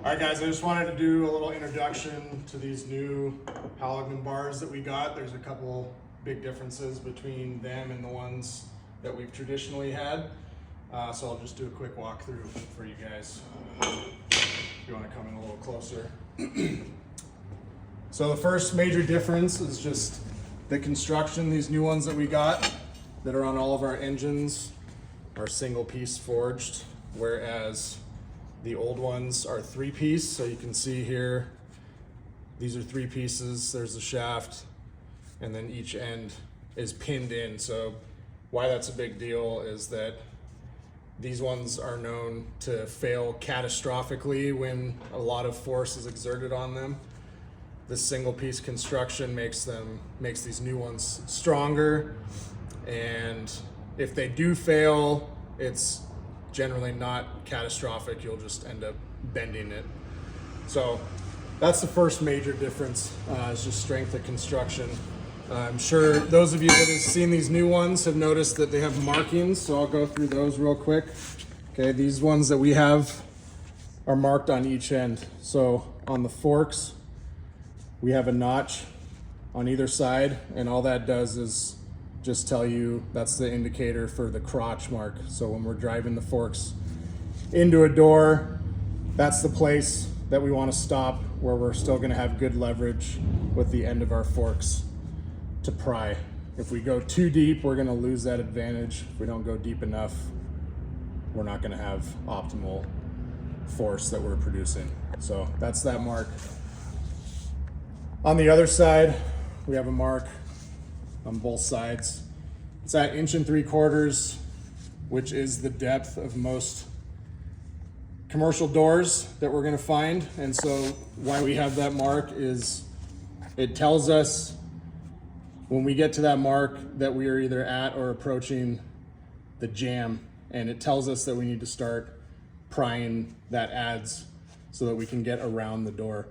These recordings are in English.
All right, guys, I just wanted to do a little introduction to these new halogen bars that we got. There's a couple big differences between them and the ones that we've traditionally had. So I'll just do a quick walkthrough for you guys. If you want to come in a little closer. So the first major difference is just the construction. These new ones that we got that are on all of our engines are single piece forged, whereas the old ones are 3-piece. So you can see here, these are 3 pieces. There's the shaft, and then each end is pinned in. So why that's a big deal is that these ones are known to fail catastrophically when a lot of force is exerted on them. This single piece construction makes these new ones stronger, and if they do fail, it's generally not catastrophic. You'll just end up bending it. So that's the first major difference, is just strength of construction. I'm sure those of you that have seen these new ones have noticed that they have markings, so I'll go through those real quick. Okay, these ones that we have are marked on each end. So on the forks, we have a notch on either side, and all that does is just tell you that's the indicator for the crotch mark. So when we're driving the forks into a door, that's the place that we want to stop, where we're still going to have good leverage with the end of our forks to pry. If we go too deep, we're going to lose that advantage. If we don't go deep enough, we're not going to have optimal force that we're producing. So that's that mark. On the other side, we have a mark on both sides. It's at 1 3/4, which is the depth of most commercial doors that we're going to find. And so why we have that mark is it tells us when we get to that mark that we are either at or approaching the jamb, and it tells us that we need to start prying that adze so that we can get around the door.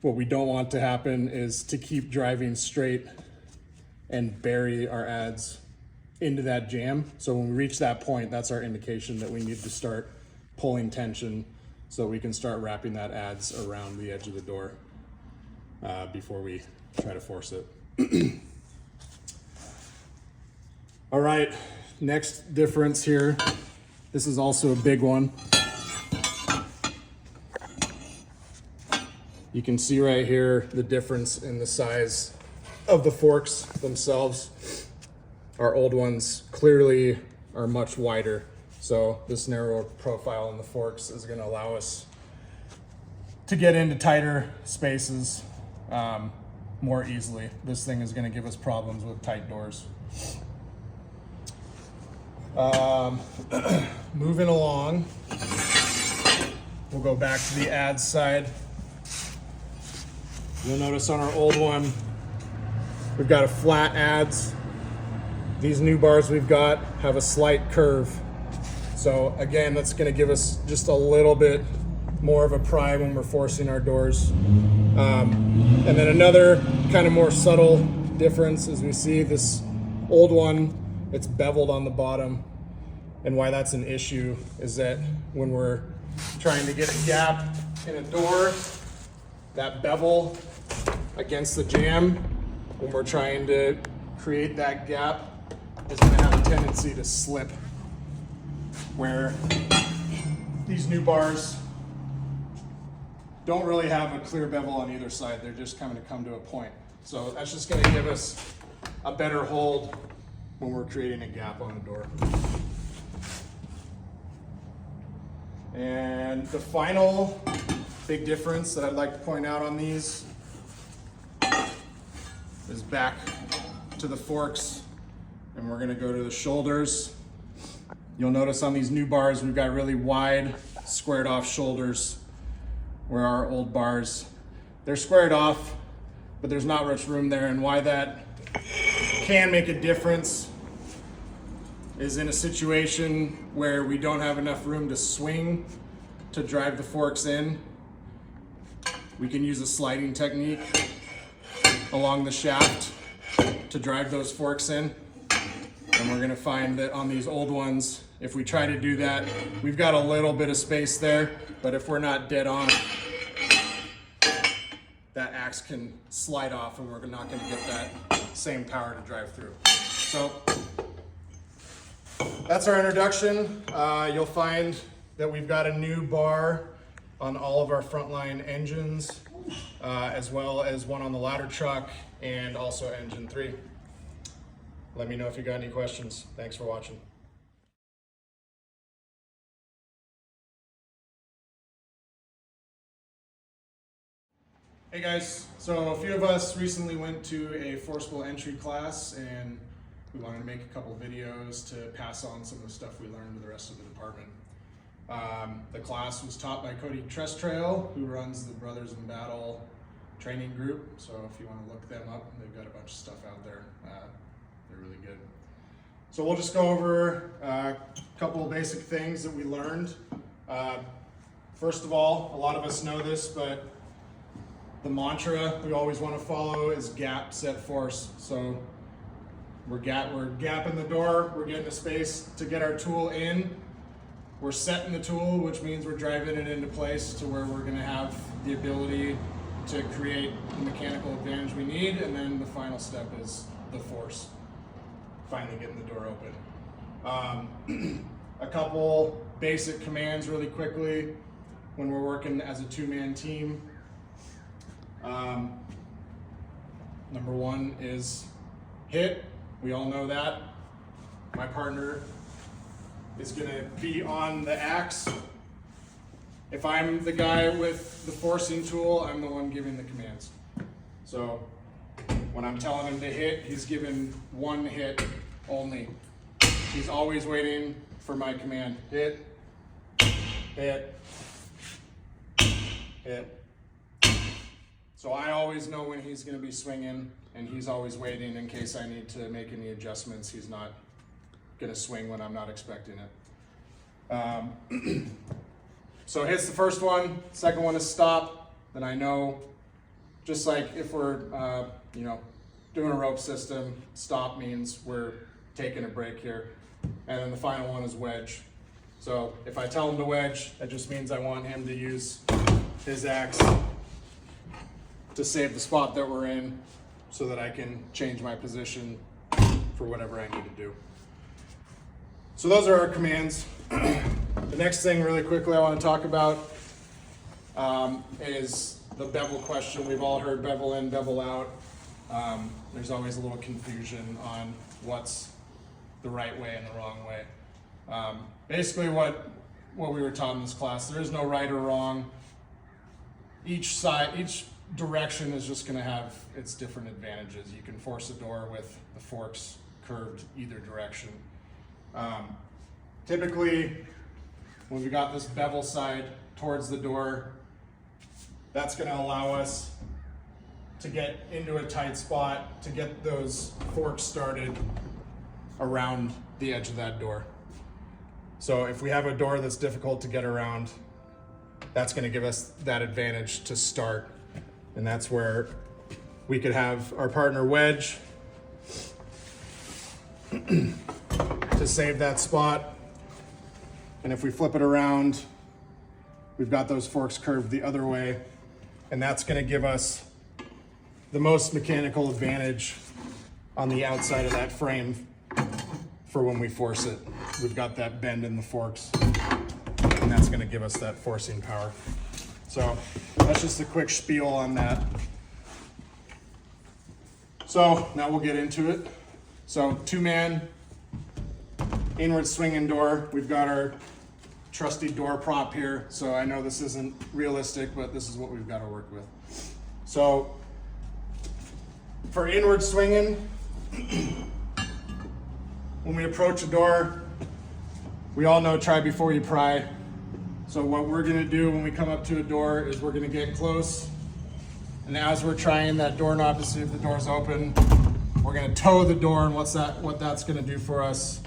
What we don't want to happen is to keep driving straight and bury our adze into that jamb. So when we reach that point, that's our indication that we need to start pulling tension so we can start wrapping that adze around the edge of the door before we try to force it. All right, next difference here. This is also a big one. You can see right here the difference in the size of the forks themselves. Our old ones clearly are much wider. So this narrower profile in the forks is going to allow us to get into tighter spaces more easily. This thing is going to give us problems with tight doors. Moving along, we'll go back to the adze side. You'll notice on our old one, we've got a flat adze. These new bars we've got have a slight curve. So again, that's going to give us just a little bit more of a pry when we're forcing our doors. And then another kind of more subtle difference is we see this old one, it's beveled on the bottom. And why that's an issue is that when we're trying to get a gap in a door, that bevel against the jamb, when we're trying to create that gap, is going to have a tendency to slip, where these new bars don't really have a clear bevel on either side. They're just kind of come to a point. So that's just going to give us a better hold when we're creating a gap on a door. And the final big difference that I'd like to point out on these is back to the forks, and we're going to go to the shoulders. You'll notice on these new bars we've got really wide squared off shoulders, where our old bars, they're squared off, but there's not much room there. And why that can make a difference is in a situation where we don't have enough room to swing to drive the forks in, we can use a sliding technique along the shaft to drive those forks in. And we're gonna find that on these old ones, if we try to do that, we've got a little bit of space there, but if we're not dead on, that axe can slide off and we're not gonna get that same power to drive through. So that's our introduction. You'll find that we've got a new bar on all of our frontline engines, as well as one on the ladder truck and also engine 3. Let me know if you got any questions. Thanks for watching. Hey guys, so a few of us recently went to a forcible entry class and we wanted to make a couple videos to pass on some of the stuff we learned to the rest of the department. The class was taught by Cody Trestrail, who runs the Brothers in Battle training group. So if you want to look them up, they've got a bunch of stuff out there. They're really good. So we'll just go over a couple of basic things that we learned. First of all, a lot of us know this, but the mantra we always want to follow is gap, set, force. So we're gapping the door, we're getting a space to get our tool in. We're setting the tool, which means we're driving it into place to where we're gonna have the ability to create the mechanical advantage we need. And then the final step is the force, finally getting the door open. A couple basic commands really quickly when we're working as a two-man team. Number one is hit. We all know that. My partner is gonna be on the axe. If I'm the guy with the forcing tool, I'm the one giving the commands. So when I'm telling him to hit, he's given one hit only. He's always waiting for my command. Hit, hit, hit. So I always know when he's gonna be swinging, and he's always waiting in case I need to make any adjustments. He's not gonna swing when I'm not expecting it. So hits the first one, second one is stop. Then I know, just like if we're doing a rope system, stop means we're taking a break here. And then the final one is wedge. So if I tell him to wedge, that just means I want him to use his axe to save the spot that we're in so that I can change my position for whatever I need to do. So those are our commands. The next thing really quickly I want to talk about is the bevel question. We've all heard bevel in, bevel out. There's always a little confusion on what's the right way and the wrong way. Basically what we were taught in this class, there is no right or wrong. Each direction is just going to have its different advantages. You can force a door with the forks curved either direction. Typically, when we got this bevel side towards the door, that's going to allow us to get into a tight spot, to get those forks started around the edge of that door. So if we have a door that's difficult to get around, that's going to give us that advantage to start. And that's where we could have our partner wedge to save that spot. And if we flip it around, we've got those forks curved the other way. And that's going to give us the most mechanical advantage on the outside of that frame for when we force it. We've got that bend in the forks, and that's going to give us that forcing power. So that's just a quick spiel on that. So now we'll get into it. So two-man inward swinging door. We've got our trusty door prop here. So I know this isn't realistic, but this is what we've got to work with. So for inward swinging, when we approach a door, we all know try before you pry. So what we're gonna do when we come up to a door is we're gonna get close, and as we're trying that doorknob to see if the door's open, we're gonna toe the door, and what that's gonna do for us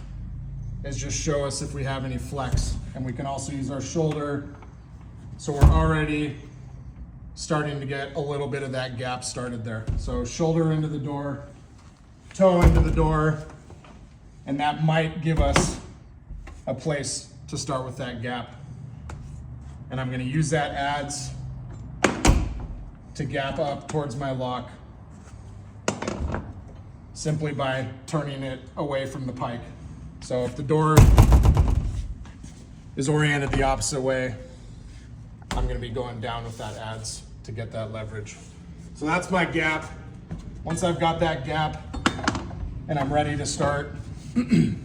is just show us if we have any flex. And we can also use our shoulder, so we're already starting to get a little bit of that gap started there. So shoulder into the door, toe into the door, And that might give us a place to start with that gap. And I'm gonna use that adze to gap up towards my lock simply by turning it away from the pike. So if the door is oriented the opposite way, I'm gonna be going down with that adze to get that leverage. So that's my gap. Once I've got that gap and I'm ready to start, I'm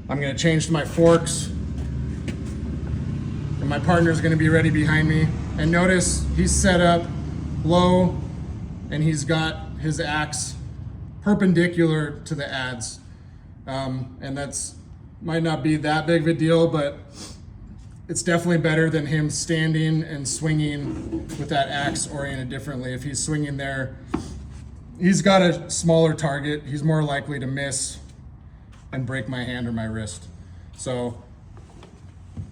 gonna change to my forks, and my partner's gonna be ready behind me. And notice he's set up low and he's got his axe perpendicular to the adze. And that's might not be that big of a deal, but it's definitely better than him standing and swinging with that axe oriented differently. If he's swinging there, he's got a smaller target. He's more likely to miss and break my hand or my wrist. So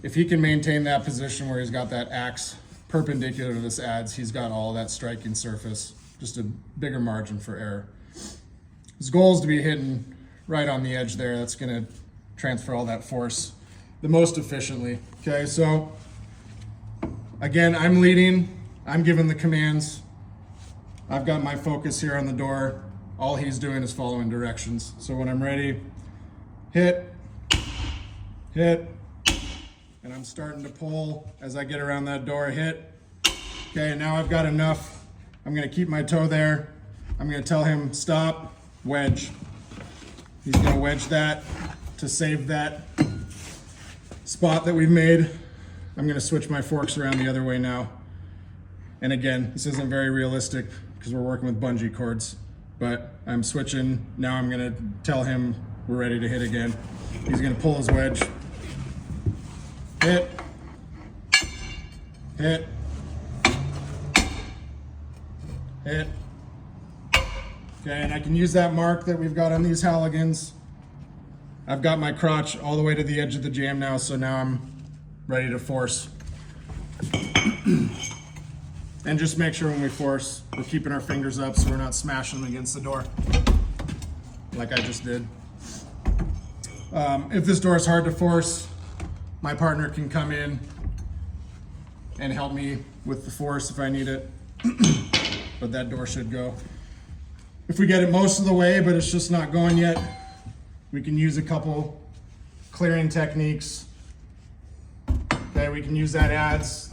if he can maintain that position where he's got that axe perpendicular to this adze, he's got all that striking surface, just a bigger margin for error. His goal is to be hitting right on the edge there. That's gonna transfer all that force the most efficiently. Okay, so again, I'm leading, I'm giving the commands. I've got my focus here on the door. All he's doing is following directions. So when I'm ready, hit, and I'm starting to pull as I get around that door, hit. Okay, now I've got enough. I'm gonna keep my toe there. I'm gonna tell him stop, wedge. He's gonna wedge that to save that spot that we've made. I'm gonna switch my forks around the other way now. And again, this isn't very realistic because we're working with bungee cords, but I'm switching. Now I'm gonna tell him we're ready to hit again. He's gonna pull his wedge. Hit. Hit. Hit. Okay, and I can use that mark that we've got on these Halligans. I've got my crotch all the way to the edge of the jam now, so now I'm ready to force. And just make sure when we force, we're keeping our fingers up so we're not smashing them against the door, like I just did. If this door is hard to force, my partner can come in and help me with the force if I need it, but that door should go. If we get it most of the way, but it's just not going yet, we can use a couple clearing techniques. Okay, we can use that adze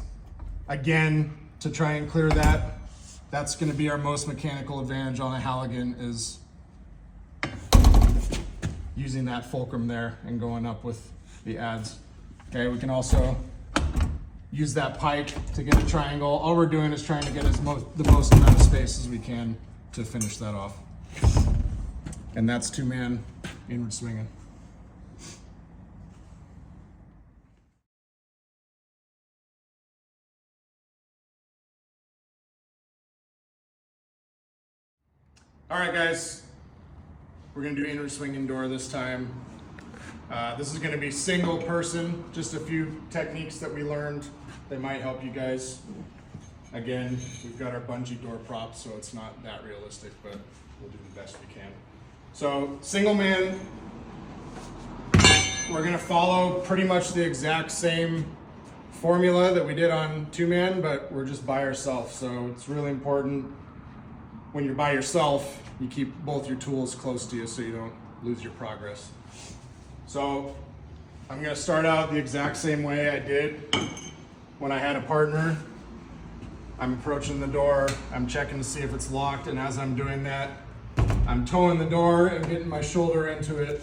again to try and clear that. That's gonna be our most mechanical advantage on a Halligan, is using that fulcrum there and going up with the adze. Okay, we can also use that pike to get a triangle. All we're doing is trying to get the most amount of space as we can to finish that off. And that's two-man inward swinging. All right, guys, we're gonna do inward swinging door this time. This is gonna be single person, just a few techniques that we learned that might help you guys. Again, we've got our bungee door prop, so it's not that realistic, but we'll do the best we can. So single man, we're gonna follow pretty much the exact same formula that we did on two man, but we're just by ourselves. So it's really important when you're by yourself, you keep both your tools close to you so you don't lose your progress. So I'm gonna start out the exact same way I did when I had a partner. I'm approaching the door, I'm checking to see if it's locked, and as I'm doing that, I'm toeing the door and getting my shoulder into it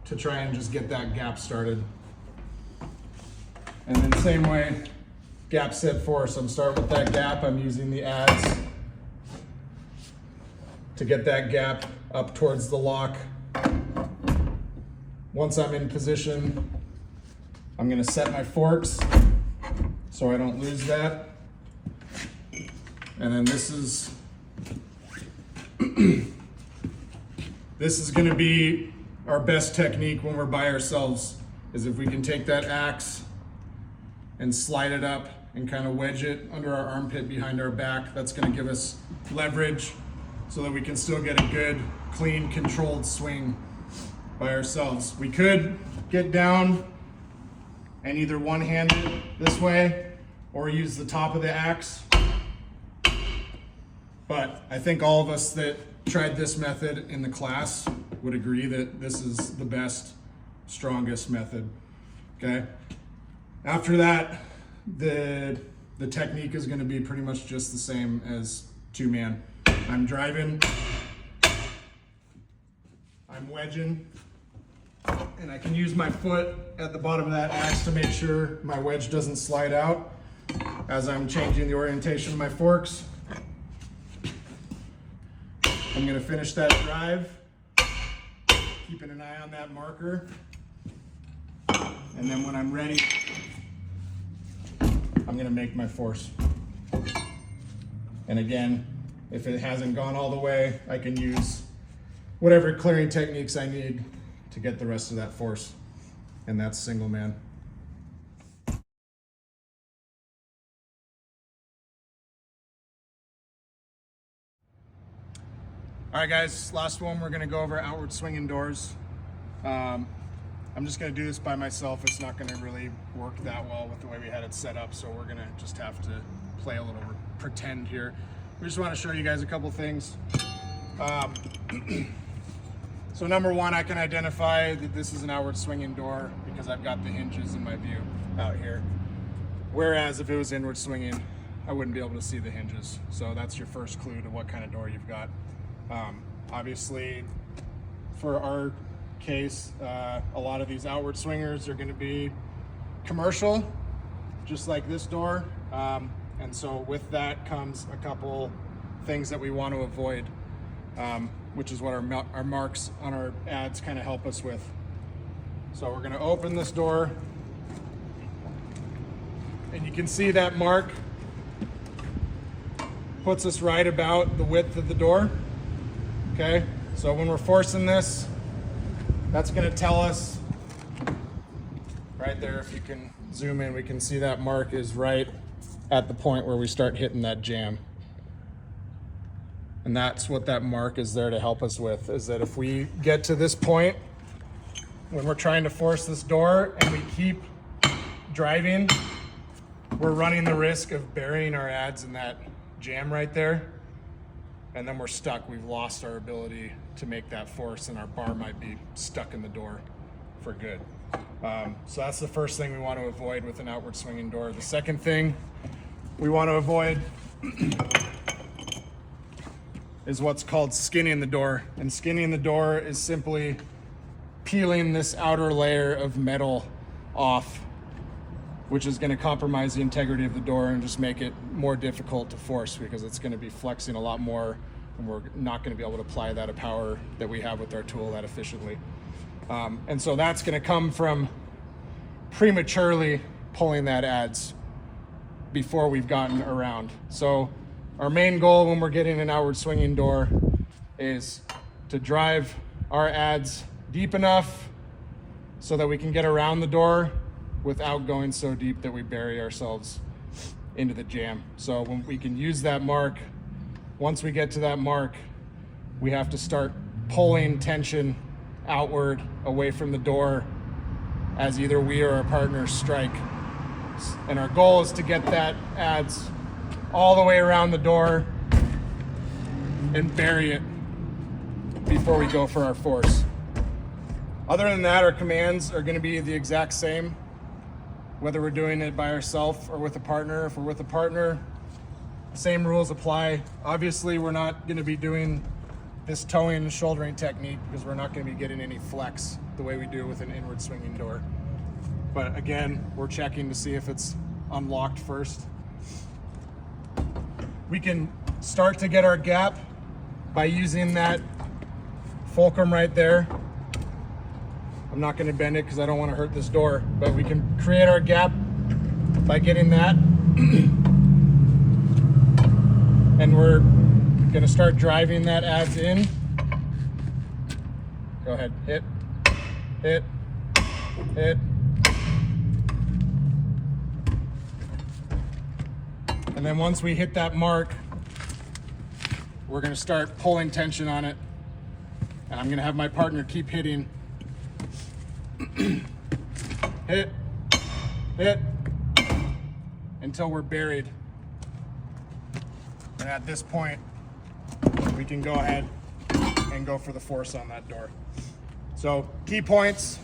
to try and just get that gap started. And then same way, gap set force. I'm starting with that gap, I'm using the adze to get that gap up towards the lock. Once I'm in position, I'm gonna set my forks so I don't lose that. And then this is this is gonna be our best technique when we're by ourselves, is if we can take that axe and slide it up and kind of wedge it under our armpit behind our back. That's gonna give us leverage so that we can still get a good clean, controlled swing by ourselves. We could get down and either one-hand it this way or use the top of the axe. But I think all of us that tried this method in the class would agree that this is the best, strongest method, okay? After that, the technique is gonna be pretty much just the same as two-man. I'm driving, I'm wedging, and I can use my foot at the bottom of that axe to make sure my wedge doesn't slide out as I'm changing the orientation of my forks. I'm gonna finish that drive, keeping an eye on that marker. And then when I'm ready, I'm gonna make my force. And again, if it hasn't gone all the way, I can use whatever clearing techniques I need to get the rest of that force. And that's single man. All right, guys, last one, we're gonna go over outward swinging doors. I'm just gonna do this by myself. It's not gonna really work that well with the way we had it set up, so we're gonna just have to play a little pretend here. We just wanna show you guys a couple things. So number one, I can identify that this is an outward swinging door because I've got the hinges in my view out here. Whereas if it was inward swinging, I wouldn't be able to see the hinges. So that's your first clue to what kind of door you've got. Obviously, for our case, a lot of these outward swingers are going to be commercial, just like this door. And so with that comes a couple things that we want to avoid, which is what our marks on our ads kind of help us with. So we're going to open this door, and you can see that mark puts us right about the width of the door. Okay, so when we're forcing this, that's going to tell us right there. If you can zoom in, we can see that mark is right at the point where we start hitting that jam. And that's what that mark is there to help us with, is that if we get to this point when we're trying to force this door and we keep driving, we're running the risk of burying our ads in that jam right there. And then we're stuck. We've lost our ability to make that force, and our bar might be stuck in the door for good. So that's the first thing we want to avoid with an outward swinging door. The second thing we want to avoid is what's called skinning the door. And skinning the door is simply peeling this outer layer of metal off, which is going to compromise the integrity of the door and just make it more difficult to force, because it's going to be flexing a lot more, and we're not going to be able to apply that power that we have with our tool that efficiently. And so that's going to come from prematurely pulling that adze before we've gotten around. So our main goal when we're getting an outward swinging door is to drive our adze deep enough so that we can get around the door without going so deep that we bury ourselves into the jam. So when we can use that mark, once we get to that mark, we have to start pulling tension outward away from the door as either we or our partner strike. And our goal is to get that adze all the way around the door and bury it before we go for our force. Other than that, our commands are going to be the exact same, whether we're doing it by ourselves or with a partner. If we're with a partner, same rules apply. Obviously, we're not going to be doing this towing and shouldering technique because we're not going to be getting any flex the way we do with an inward swinging door. But again, we're checking to see if it's unlocked first. We can start to get our gap by using that fulcrum right there. I'm not going to bend it because I don't want to hurt this door, but we can create our gap by getting that. And we're going to start driving that adze in. Go ahead, hit, hit, hit. And then once we hit that mark, we're going to start pulling tension on it And I'm gonna have my partner keep hitting. Hit, hit, until we're buried. And at this point, we can go ahead and go for the force on that door. So key points,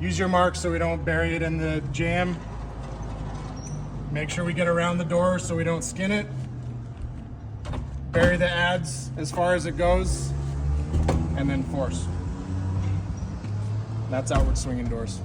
use your mark so we don't bury it in the jam. Make sure we get around the door so we don't skin it. Bury the adze as far as it goes, and then force. That's outward swinging doors.